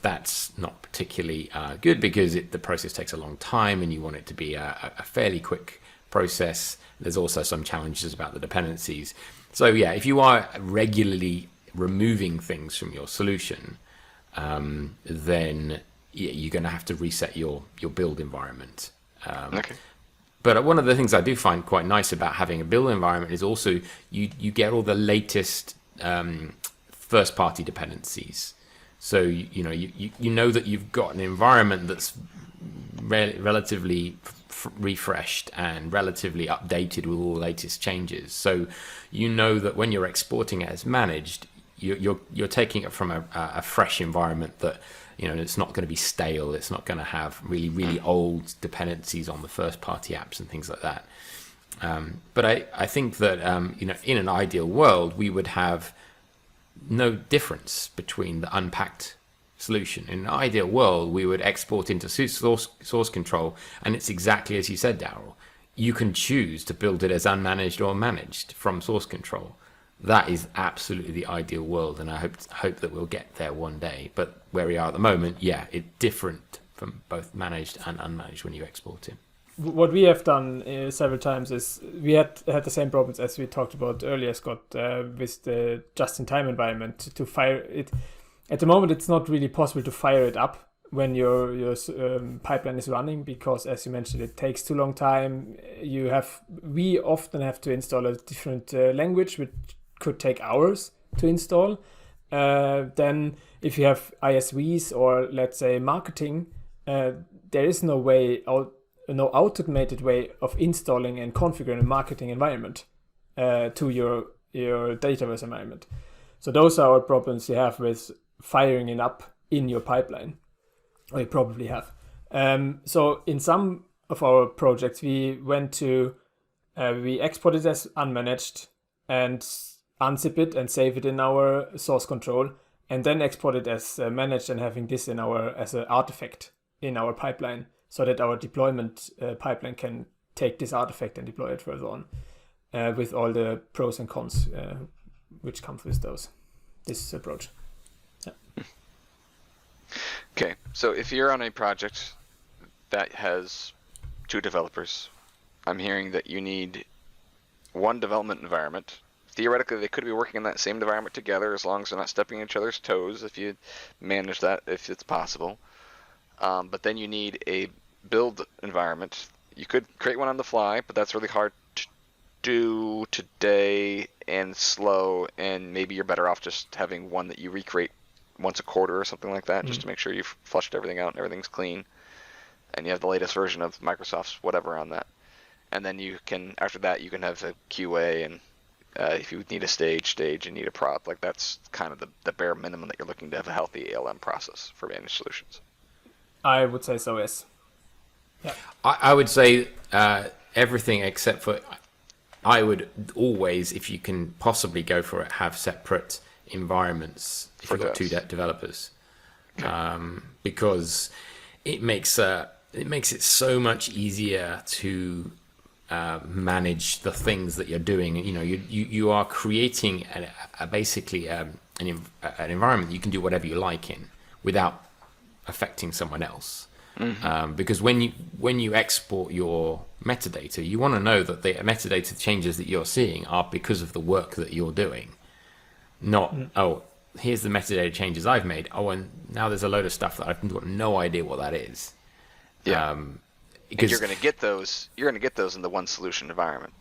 Speaker 2: that's not particularly good because the process takes a long time and you want it to be a fairly quick process. There's also some challenges about the dependencies. So yeah, if you are regularly removing things from your solution, then you're going to have to reset your build environment.
Speaker 1: Okay.
Speaker 2: But one of the things I do find quite nice about having a build environment is also you get all the latest first-party dependencies. So you know that you've got an environment that's relatively refreshed and relatively updated with all the latest changes. So you know that when you're exporting it as managed, you're taking it from a fresh environment that it's not going to be stale. It's not going to have really old dependencies on the first party apps and things like that. But I think that in an ideal world we would have no difference between the unpacked solution. In an ideal world, we would export into source control, and it's exactly as you said, Daryl. You can choose to build it as unmanaged or managed from source control. That is absolutely the ideal world, and I hope that we'll get there one day. But where we are at the moment, it's different from both managed and unmanaged when you export it.
Speaker 4: What we have done several times is we had the same problems as we talked about earlier, Scott, with the just-in-time environment. To fire it at the moment, it's not really possible to fire it up when your pipeline is running, because, as you mentioned, it takes too long time. We often have to install a different language, which could take hours to install. Then, if you have ISVs or, let's say, marketing, there is no automated way of installing and configuring a marketing environment to your Dataverse environment. So those are our problems you have with firing it up in your pipeline, or you probably have. So in some of our projects, we exported as unmanaged and unzip it and save it in our source control, and then export it as managed and having this as an artifact in our pipeline, so that our deployment pipeline can take this artifact and deploy it further on, with all the pros and cons which comes with this approach. Yeah.
Speaker 1: Okay, so if you're on a project that has 2 developers, I'm hearing that you need one development environment. Theoretically, they could be working in that same environment together as long as they're not stepping on each other's toes, if you manage that, if it's possible. But then you need a build environment. You could create one on the fly, but that's really hard to do today and slow, and maybe you're better off just having one that you recreate once a quarter or something like that, just to make sure you've flushed everything out and everything's clean, and you have the latest version of Microsoft's whatever on that. And then after that you can have a QA, and if you need a stage, you need a prod. Like, that's kind of the bare minimum that you're looking to have a healthy ALM process for managed solutions.
Speaker 4: I would say so, yes. Yeah.
Speaker 2: I would say everything except for, I would always, if you can possibly go for it, have separate environments if you've got 2 developers, because it makes it so much easier to manage the things that you're doing. You are creating basically an environment that you can do whatever you like in without affecting someone else. Because when you export your metadata, you want to know that the metadata changes that you're seeing are because of the work that you're doing, not here's the metadata changes I've made, and now there's a load of stuff that I've got no idea what that is. Because
Speaker 1: you're going to get those in the one solution environment,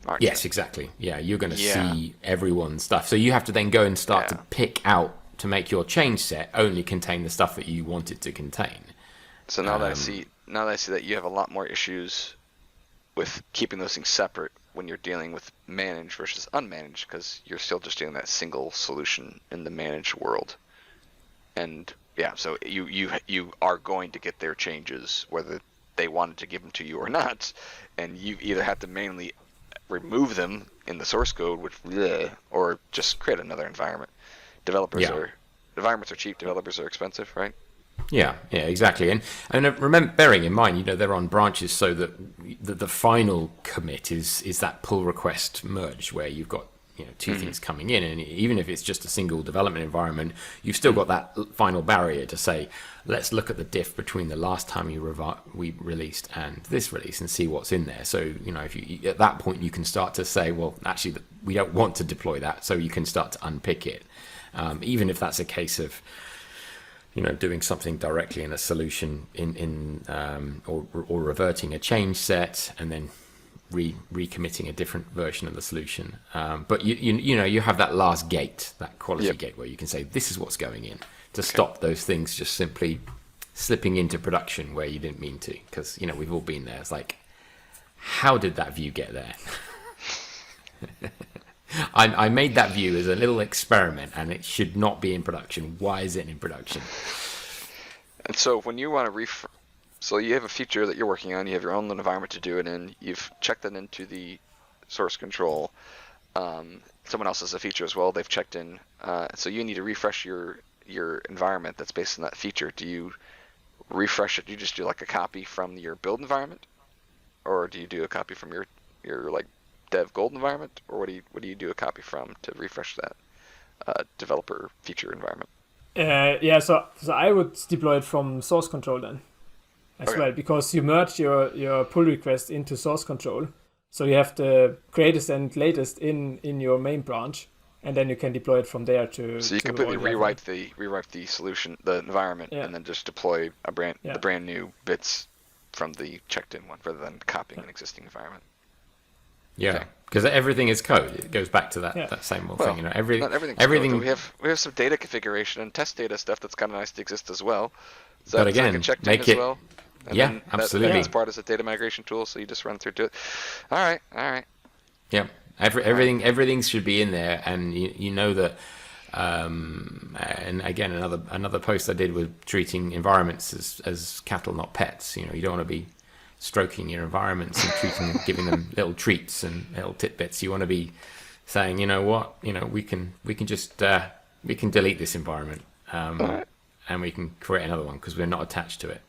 Speaker 1: aren't
Speaker 2: yes
Speaker 1: you?
Speaker 2: Exactly. You're going to see everyone's stuff, so you have to then go and start to pick out to make your change set only contain the stuff that you want it to contain.
Speaker 1: So now that I see that you have a lot more issues with keeping those things separate when you're dealing with managed versus unmanaged, because you're still just doing that single solution in the managed world. And so you are going to get their changes whether they wanted to give them to you or not, and you either have to manually remove them in the source code, or just create another environment. Environments are cheap, developers are expensive, right?
Speaker 2: Yeah, exactly. And remember, bearing in mind, they're on branches, so that the final commit is that pull request merge, where you've got two things coming in, and even if it's just a single development environment, you've still got that final barrier to say, let's look at the diff between the last time we released and this release and see what's in there. So if you at that point you can start to say, well, actually we don't want to deploy that, so you can start to unpick it, even if that's a case of doing something directly in a solution or reverting a change set and then recommitting a different version of the solution. But you have that last gate, that quality gate, where you can say this is what's going in to stop those things just simply slipping into production where you didn't mean to. Because we've all been there. It's like, how did that view get there? I made that view as a little experiment, and it should not be in production. Why is it in production?
Speaker 1: And so when you want to so you have a feature that you're working on, you have your own environment to do it in, you've checked that into the source control. Someone else has a feature as well, they've checked in. So you need to refresh your environment that's based on that feature. Do you refresh it? Do you just do like a copy from your build environment? Or do you do a copy from your like dev gold environment? Or what do you do a copy from to refresh that developer feature environment?
Speaker 4: So I would deploy it from source control then. As well, because you merge your pull request into source control, so you have the greatest and latest in your main branch, and then you can deploy it from there to.
Speaker 1: So you completely rewrite the solution, the environment, and then just deploy the brand new bits from the checked in one, rather than copying an existing environment.
Speaker 2: Yeah, because everything is code. It goes back to that same old thing.
Speaker 1: Not everything. Code. We have some data configuration and test data stuff that's kind of nice to exist as well. So
Speaker 2: but again,
Speaker 1: make it. Well. And
Speaker 2: absolutely.
Speaker 1: That's part as a data migration tool, so you just run through to it. All right.
Speaker 2: Yeah, everything should be in there, and you know that. And again, another post I did was treating environments as cattle, not pets. You don't want to be stroking your environments and giving them little treats and little tidbits. You want to be saying, we can just delete this environment, and we can create another one because we're not attached to it.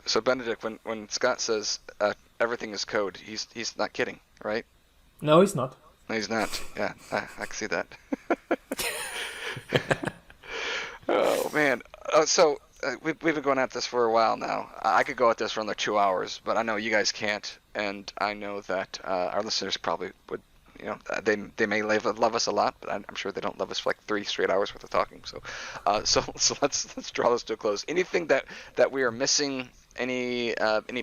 Speaker 1: So Benedikt, when Scott says everything is code, he's not kidding, right?
Speaker 4: No, he's not.
Speaker 1: No, he's not. Yeah, I can see that. Oh man. So we've been going at this for a while now. I could go at this for another 2 hours, but I know you guys can't, and I know that our listeners probably would. They may love us a lot, but I'm sure they don't love us for like 3 straight hours worth of talking. So let's draw this to a close. Anything that we are missing, any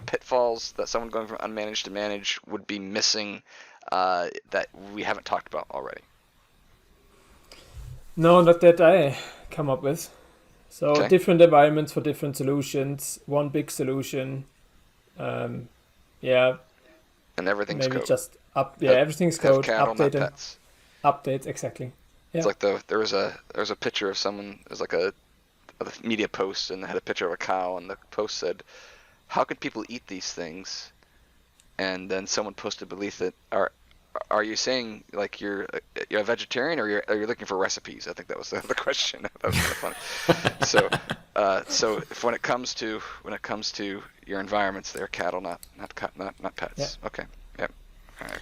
Speaker 1: pitfalls that someone going from unmanaged to managed would be missing that we haven't talked about already?
Speaker 4: No, not that I come up with. So different environments for different solutions, one big solution. And
Speaker 1: everything's
Speaker 4: maybe
Speaker 1: code.
Speaker 4: Just everything's code.
Speaker 1: Cattle,
Speaker 4: Update
Speaker 1: not pets.
Speaker 4: Updates exactly. Yeah.
Speaker 1: It's like there was a picture of someone. It was like a media post, and they had a picture of a cow, and the post said, "How could people eat these things?" And then someone posted beneath it, "Are you saying like you're a vegetarian, or are you looking for recipes?" I think that was the question. That was kind of funny. So if when it comes to your environments, they're cattle, not pets.
Speaker 4: Yeah.
Speaker 1: Okay. Yep. All right.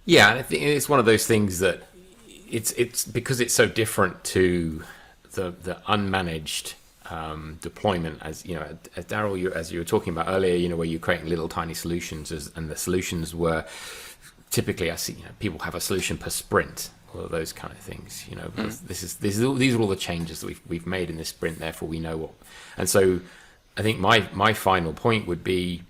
Speaker 2: Yeah, I think it's one of those things that it's because it's so different to the unmanaged deployment, as as Daryl, as you were talking about earlier, where you're creating little tiny solutions, and the solutions were typically, I see people have a solution per sprint, all of those kind of things. These are all the changes that we've made in this sprint. Therefore, we know what. And so, I think my final point would be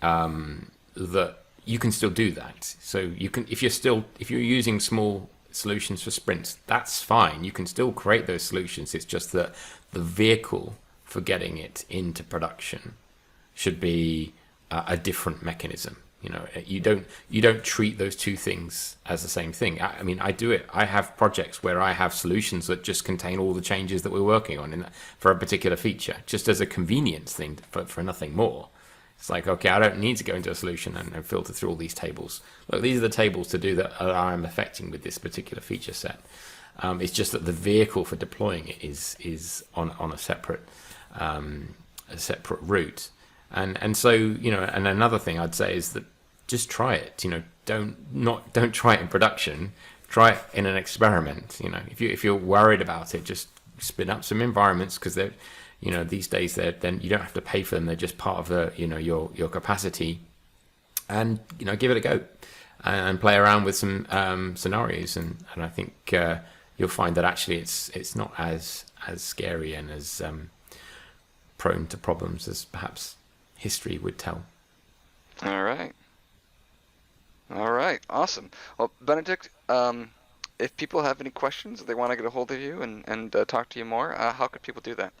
Speaker 2: that you can still do that. So you can, if you're using small solutions for sprints, that's fine. You can still create those solutions. It's just that the vehicle for getting it into production should be a different mechanism. You don't treat those two things as the same thing. I mean, I do it. I have projects where I have solutions that just contain all the changes that we're working on for a particular feature, just as a convenience thing for nothing more. It's like, okay, I don't need to go into a solution and filter through all these tables. Look, these are the tables to do that I'm affecting with this particular feature set. It's just that the vehicle for deploying it is on a separate route. And so, and another thing I'd say is that just try it. Don't try it in production. try it in an experiment. If you're worried about it, just spin up some environments, because they're, these days then you don't have to pay for them. They're just part of the, your capacity, and give it a go and play around with some scenarios, and I think you'll find that actually it's not as scary and as prone to problems as perhaps history would tell.
Speaker 1: All right, awesome. Well, Benedikt, if people have any questions, if they want to get a hold of you and talk to you more, how could people do that?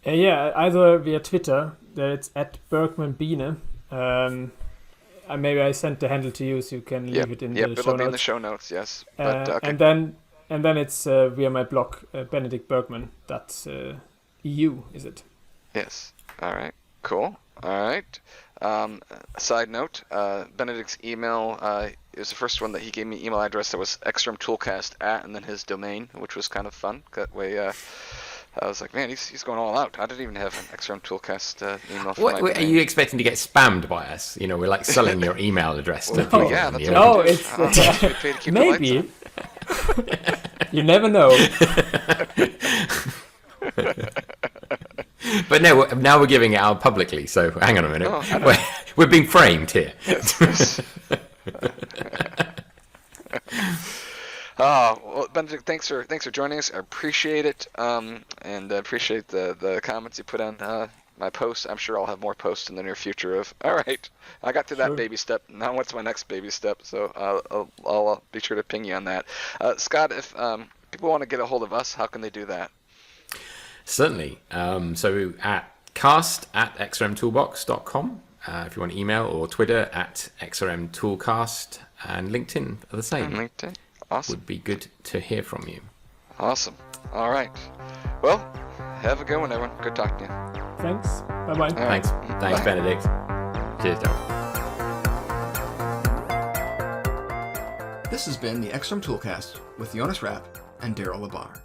Speaker 4: Either via Twitter, it's @BergmannBiene. Maybe I sent the handle to you, so you can leave it in the show notes.
Speaker 1: It'll be in the show notes, yes. But, okay.
Speaker 4: And then it's via my blog, Benedikt Bergmann. That's EU, is it?
Speaker 1: Yes. All right. Cool. All right. Side note, Benedikt's email is the first one that he gave me email address that was xrmtoolcast and then his domain, which was kind of fun. That way, I was like, man, he's going all out. I didn't even have an XRM Toolcast email for my domain.
Speaker 2: Are you expecting to get spammed by us? We're like selling your email address to people.
Speaker 1: Yeah, that's
Speaker 4: what it's maybe. You never know.
Speaker 2: But no, now we're giving it out publicly, so hang on a minute. We're being framed here.
Speaker 1: Well, Benedikt, thanks for joining us. I appreciate it, and I appreciate the comments you put on my posts. I'm sure I'll have more posts in the near future of, all right, I got to that baby step. Now what's my next baby step? So I'll be sure to ping you on that. Scott, if people want to get a hold of us, how can they do that?
Speaker 2: Certainly. So at cast@xrmtoolbox.com if you want email, or Twitter @xrmtoolcast, and LinkedIn are the same.
Speaker 1: LinkedIn. Awesome.
Speaker 2: Would be good to hear from you.
Speaker 1: Awesome. All right. Well, have a good one, everyone. Good talking to you.
Speaker 4: Thanks. Bye-bye.
Speaker 2: Thanks. Thanks,
Speaker 1: Bye.
Speaker 2: Benedikt. Cheers, Daryl.
Speaker 5: This has been the XRM Toolcast with Jonas Rapp and Daryl Labar.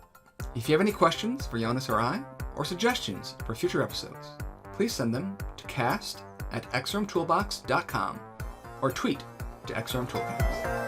Speaker 5: If you have any questions for Jonas or I, or suggestions for future episodes, please send them to cast@xrmtoolbox.com or tweet to XRM Toolcast.